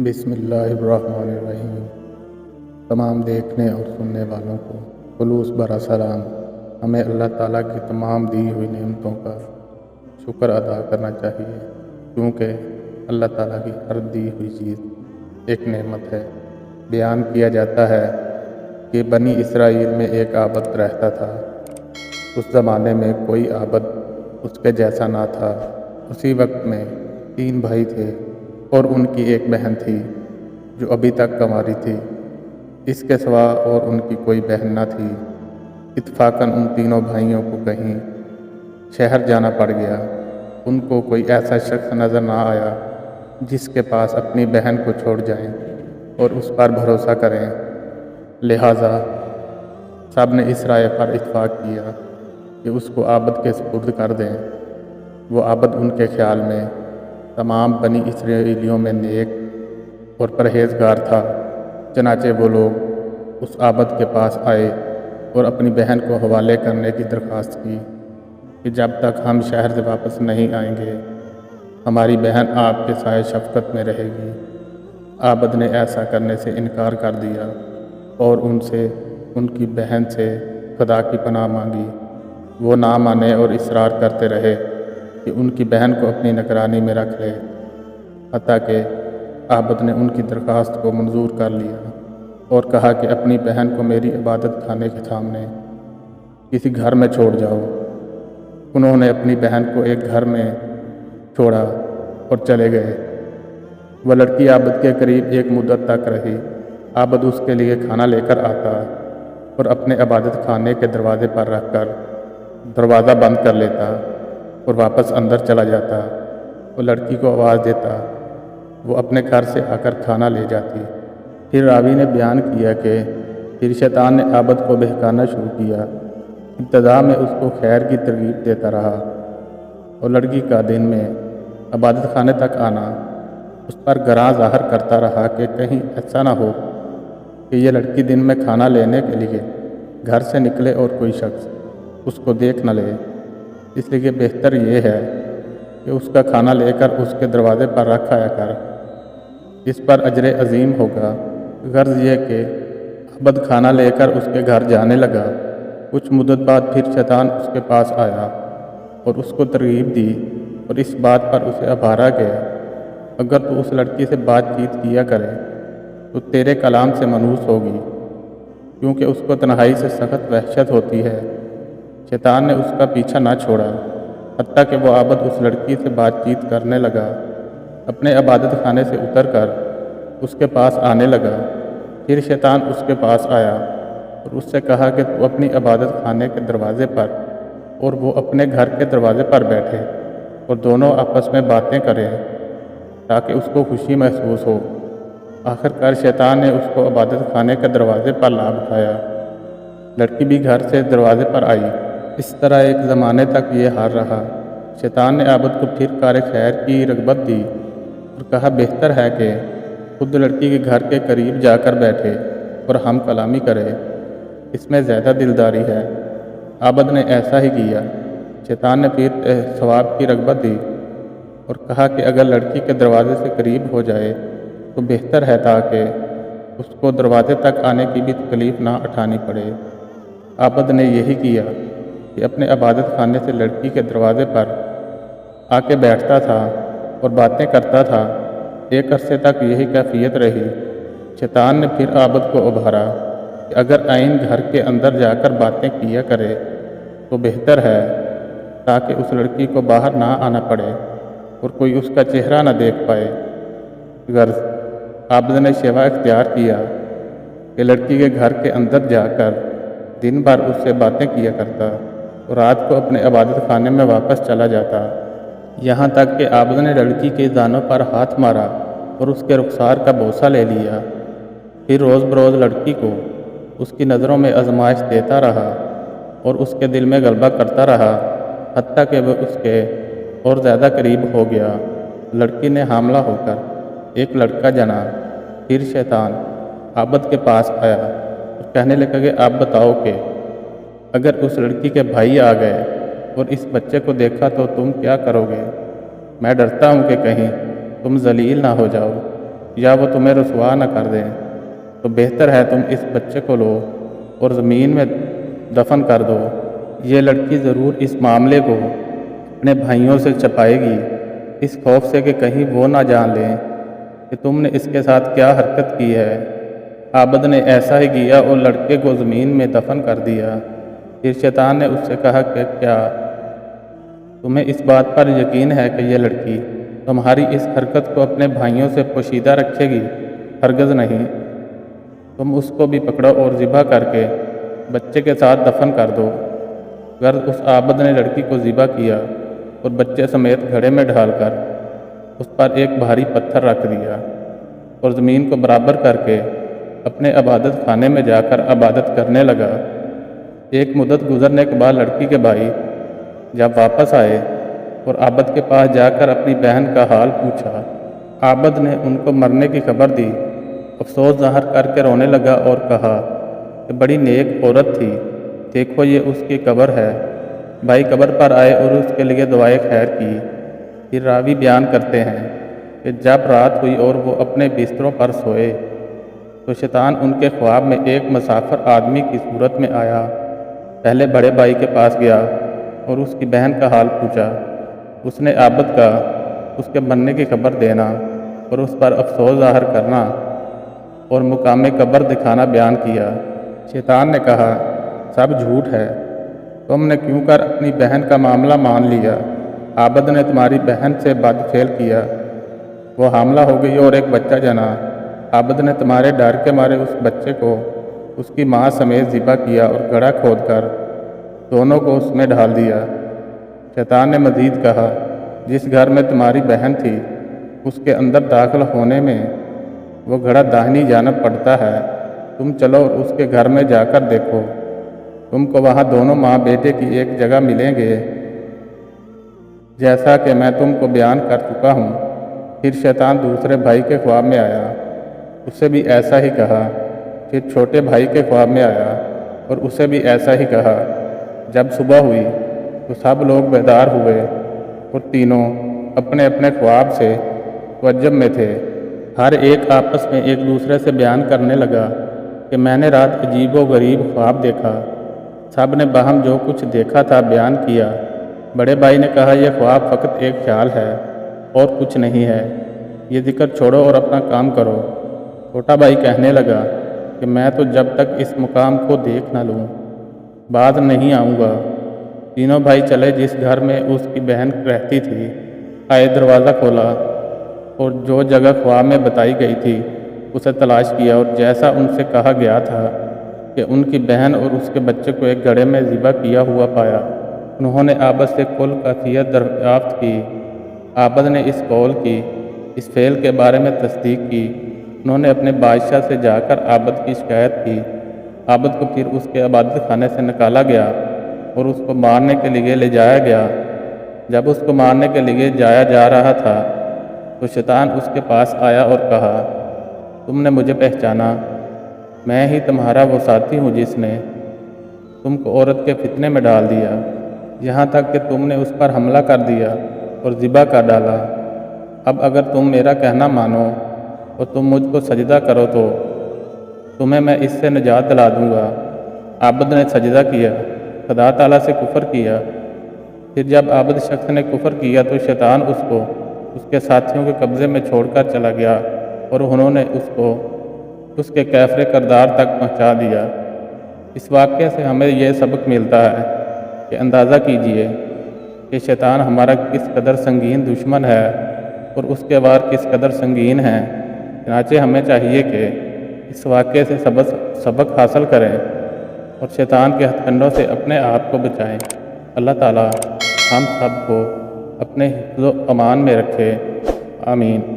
بسم اللہ الرحمن الرحیم۔ تمام دیکھنے اور سننے والوں کو خلوص برا سلام۔ ہمیں اللہ تعالیٰ کی تمام دی ہوئی نعمتوں کا شکر ادا کرنا چاہیے، کیونکہ اللہ تعالیٰ کی ہر دی ہوئی چیز ایک نعمت ہے۔ بیان کیا جاتا ہے کہ بنی اسرائیل میں ایک عابد رہتا تھا۔ اس زمانے میں کوئی عابد اس کے جیسا نہ تھا۔ اسی وقت میں 3 بھائی تھے اور ان کی ایک بہن تھی جو ابھی تک کنواری تھی۔ اس کے سوا اور ان کی کوئی بہن نہ تھی۔ اتفاقاً ان تینوں بھائیوں کو کہیں شہر جانا پڑ گیا۔ ان کو کوئی ایسا شخص نظر نہ آیا جس کے پاس اپنی بہن کو چھوڑ جائیں اور اس پر بھروسہ کریں۔ لہٰذا سب نے اس رائے پر اتفاق کیا کہ اس کو عابد کے سپرد کر دیں۔ وہ عابد ان کے خیال میں تمام بنی اسرائیلیوں میں نیک اور پرہیزگار تھا۔ چنانچہ وہ لوگ اس عابد کے پاس آئے اور اپنی بہن کو حوالے کرنے کی درخواست کی کہ جب تک ہم شہر سے واپس نہیں آئیں گے ہماری بہن آپ کے سائے شفقت میں رہے گی۔ عابد نے ایسا کرنے سے انکار کر دیا اور ان سے ان کی بہن سے خدا کی پناہ مانگی۔ وہ نہ مانے اور اصرار کرتے رہے کہ ان کی بہن کو اپنی نگرانی میں رکھ لے، حتیٰ کہ عابد نے ان کی درخواست کو منظور کر لیا اور کہا کہ اپنی بہن کو میری عبادت خانے کے سامنے کسی گھر میں چھوڑ جاؤ۔ انہوں نے اپنی بہن کو ایک گھر میں چھوڑا اور چلے گئے۔ وہ لڑکی عابد کے قریب ایک مدت تک رہی۔ عابد اس کے لیے کھانا لے کر آتا اور اپنے عبادت خانے کے دروازے پر رکھ کر دروازہ بند کر لیتا اور واپس اندر چلا جاتا۔ وہ لڑکی کو آواز دیتا، وہ اپنے گھر سے آ کر کھانا لے جاتی۔ پھر راوی نے بیان کیا کہ پھر شیطان نے عابد کو بہکانا شروع کیا۔ ابتدا میں اس کو خیر کی ترغیب دیتا رہا اور لڑکی کا دن میں عبادت خانے تک آنا اس پر گراں ظاہر کرتا رہا کہ کہیں ایسا نہ ہو کہ یہ لڑکی دن میں کھانا لینے کے لیے گھر سے نکلے اور کوئی شخص اس کو دیکھ نہ لے، اس لیے بہتر یہ ہے کہ اس کا کھانا لے کر اس کے دروازے پر رکھ آیا کر، اس پر اجر عظیم ہوگا۔ غرض یہ کہ عابد کھانا لے کر اس کے گھر جانے لگا۔ کچھ مدت بعد پھر شیطان اس کے پاس آیا اور اس کو ترغیب دی اور اس بات پر اسے ابھارا کہ اگر تو اس لڑکی سے بات چیت کیا کرے تو تیرے کلام سے منحوس ہوگی، کیونکہ اس کو تنہائی سے سخت وحشت ہوتی ہے۔ شیطان نے اس کا پیچھا نہ چھوڑا، حتیٰ کہ وہ عابد اس لڑکی سے بات چیت کرنے لگا۔ اپنے عبادت خانے سے اتر کر اس کے پاس آنے لگا۔ پھر شیطان اس کے پاس آیا اور اس سے کہا کہ تو اپنی عبادت خانے کے دروازے پر اور وہ اپنے گھر کے دروازے پر بیٹھے اور دونوں آپس میں باتیں کریں تاکہ اس کو خوشی محسوس ہو۔ آخر کار شیطان نے اس کو عبادت خانے کے دروازے پر لا بٹھایا۔ لڑکی بھی گھر سے دروازے پر آئی۔ اس طرح ایک زمانے تک یہ حال رہا۔ شیطان نے عابد کو پھر کار خیر کی رغبت دی اور کہا بہتر ہے کہ خود لڑکی کے گھر کے قریب جا کر بیٹھے اور ہم کلامی کرے، اس میں زیادہ دلداری ہے۔ عابد نے ایسا ہی کیا۔ شیطان نے پھر ثواب کی رغبت دی اور کہا کہ اگر لڑکی کے دروازے سے قریب ہو جائے تو بہتر ہے تاکہ اس کو دروازے تک آنے کی بھی تکلیف نہ اٹھانی پڑے۔ عابد نے یہی کیا کہ اپنے عبادت خانے سے لڑکی کے دروازے پر آ کے بیٹھتا تھا اور باتیں کرتا تھا۔ ایک عرصے تک یہی کیفیت رہی۔ شیطان نے پھر عابد کو ابھارا کہ اگر آئین گھر کے اندر جا کر باتیں کیا کرے تو بہتر ہے تاکہ اس لڑکی کو باہر نہ آنا پڑے اور کوئی اس کا چہرہ نہ دیکھ پائے۔ غرض عابد نے شیوا اختیار کیا کہ لڑکی کے گھر کے اندر جا کر دن بھر اس سے باتیں کیا کرتا اور رات کو اپنے عبادت خانے میں واپس چلا جاتا، یہاں تک کہ عابد نے لڑکی کے دانوں پر ہاتھ مارا اور اس کے رخسار کا بوسہ لے لیا۔ پھر روز بروز لڑکی کو اس کی نظروں میں آزمائش دیتا رہا اور اس کے دل میں غلبہ کرتا رہا، حتیٰ کہ وہ اس کے اور زیادہ قریب ہو گیا۔ لڑکی نے حاملہ ہو کر ایک لڑکا جنا۔ پھر شیطان عابد کے پاس آیا اور کہنے لگا کہ آپ بتاؤ کہ اگر اس لڑکی کے بھائی آ گئے اور اس بچے کو دیکھا تو تم کیا کرو گے؟ میں ڈرتا ہوں کہ کہیں تم ذلیل نہ ہو جاؤ۔ یا وہ تمہیں رسوا نہ کر دیں تو بہتر ہے تم اس بچے کو لو اور زمین میں دفن کر دو۔ یہ لڑکی ضرور اس معاملے کو اپنے بھائیوں سے چھپائے گی، اس خوف سے کہ کہیں وہ نہ جان لیں کہ تم نے اس کے ساتھ کیا حرکت کی ہے۔ عابد نے ایسا ہی کیا اور لڑکے کو زمین میں دفن کر دیا۔ پھر شیطان نے اس سے کہا کہ کیا تمہیں اس بات پر یقین ہے کہ یہ لڑکی تمہاری اس حرکت کو اپنے بھائیوں سے پوشیدہ رکھے گی؟ ہرگز نہیں۔ تم اس کو بھی پکڑو اور ذبح کر کے بچے کے ساتھ دفن کر دو۔ غرض اس عابد نے لڑکی کو ذبح کیا اور بچے سمیت گھڑے میں ڈھال کر اس پر ایک بھاری پتھر رکھ دیا اور زمین کو برابر کر کے اپنے عبادت خانے میں جا کر عبادت کرنے لگا۔ ایک مدت گزرنے کے بعد لڑکی کے بھائی جب واپس آئے اور عابد کے پاس جا کر اپنی بہن کا حال پوچھا، عابد نے ان کو مرنے کی خبر دی۔ افسوس ظاہر کر کے رونے لگا اور کہا کہ بڑی نیک عورت تھی، دیکھو یہ اس کی قبر ہے۔ بھائی قبر پر آئے اور اس کے لیے دعائے خیر کی۔ پھر راوی بیان کرتے ہیں کہ جب رات ہوئی اور وہ اپنے بستروں پر سوئے تو شیطان ان کے خواب میں ایک مسافر آدمی کی صورت میں آیا۔ پہلے بڑے بھائی کے پاس گیا اور اس کی بہن کا حال پوچھا۔ اس نے عابد کا اس کے مرنے کی خبر دینا اور اس پر افسوس ظاہر کرنا اور مقام قبر دکھانا بیان کیا۔ شیطان نے کہا، سب جھوٹ ہے، تم نے کیوں کر اپنی بہن کا معاملہ مان لیا؟ عابد نے تمہاری بہن سے بد فعل کیا، وہ حاملہ ہو گئی اور ایک بچہ جنا۔ عابد نے تمہارے ڈر کے مارے اس بچے کو اس کی ماں سمیت ذبح کیا اور گڑھا کھود کر دونوں کو اس میں ڈال دیا۔ شیطان نے مزید کہا، جس گھر میں تمہاری بہن تھی اس کے اندر داخل ہونے میں وہ گڑھا داہنی جانب پڑتا ہے، تم چلو اور اس کے گھر میں جا کر دیکھو، تم کو وہاں دونوں ماں بیٹے کی ایک جگہ ملیں گے جیسا کہ میں تم کو بیان کر چکا ہوں۔ پھر شیطان دوسرے بھائی کے خواب میں آیا، اسے بھی ایسا ہی کہا۔ پھر چھوٹے بھائی کے خواب میں آیا اور اسے بھی ایسا ہی کہا۔ جب صبح ہوئی تو سب لوگ بیدار ہوئے اور تینوں اپنے اپنے خواب سے تعجب میں تھے۔ ہر ایک آپس میں ایک دوسرے سے بیان کرنے لگا کہ میں نے رات عجیب و غریب خواب دیکھا۔ سب نے باہم جو کچھ دیکھا تھا بیان کیا۔ بڑے بھائی نے کہا، یہ خواب فقط ایک خیال ہے اور کچھ نہیں ہے، یہ ذکر چھوڑو اور اپنا کام کرو۔ چھوٹا بھائی کہنے لگا کہ میں تو جب تک اس مقام کو دیکھ نہ لوں بعد نہیں آؤں گا۔ تینوں بھائی چلے جس گھر میں اس کی بہن رہتی تھی، آئے دروازہ کھولا اور جو جگہ خواب میں بتائی گئی تھی اسے تلاش کیا اور جیسا ان سے کہا گیا تھا کہ ان کی بہن اور اس کے بچے کو ایک گڑھے میں ذبح کیا ہوا پایا۔ انہوں نے عابد سے کل کیفیت دریافت کی۔ عابد نے اس قول کی، اس فعل کے بارے میں تصدیق کی۔ انہوں نے اپنے بادشاہ سے جا کر عابد کی شکایت کی۔ عابد کو پھر اس کے عبادت خانے سے نکالا گیا اور اس کو مارنے کے لیے لے جایا گیا۔ جب اس کو مارنے کے لیے جایا جا رہا تھا تو شیطان اس کے پاس آیا اور کہا، تم نے مجھے پہچانا، میں ہی تمہارا وہ ساتھی ہوں جس نے تم کو عورت کے فتنے میں ڈال دیا، یہاں تک کہ تم نے اس پر حملہ کر دیا اور ذبح کر ڈالا۔ اب اگر تم میرا کہنا مانو اور تم مجھ کو سجدہ کرو تو تمہیں میں اس سے نجات دلا دوں گا۔ عابد نے سجدہ کیا، خدا تعالیٰ سے کفر کیا۔ پھر جب عابد شخص نے کفر کیا تو شیطان اس کو اس کے ساتھیوں کے قبضے میں چھوڑ کر چلا گیا اور انہوں نے اس کو اس کے کیفر کردار تک پہنچا دیا۔ اس واقعے سے ہمیں یہ سبق ملتا ہے کہ اندازہ کیجئے کہ شیطان ہمارا کس قدر سنگین دشمن ہے اور اس کے وار کس قدر سنگین ہیں۔ چنانچہ ہمیں چاہیے کہ اس واقعے سے سبق حاصل کریں اور شیطان کے ہتھ کنڈوں سے اپنے آپ کو بچائیں۔ اللہ تعالیٰ ہم سب کو اپنے حفظ و امان میں رکھے، آمین۔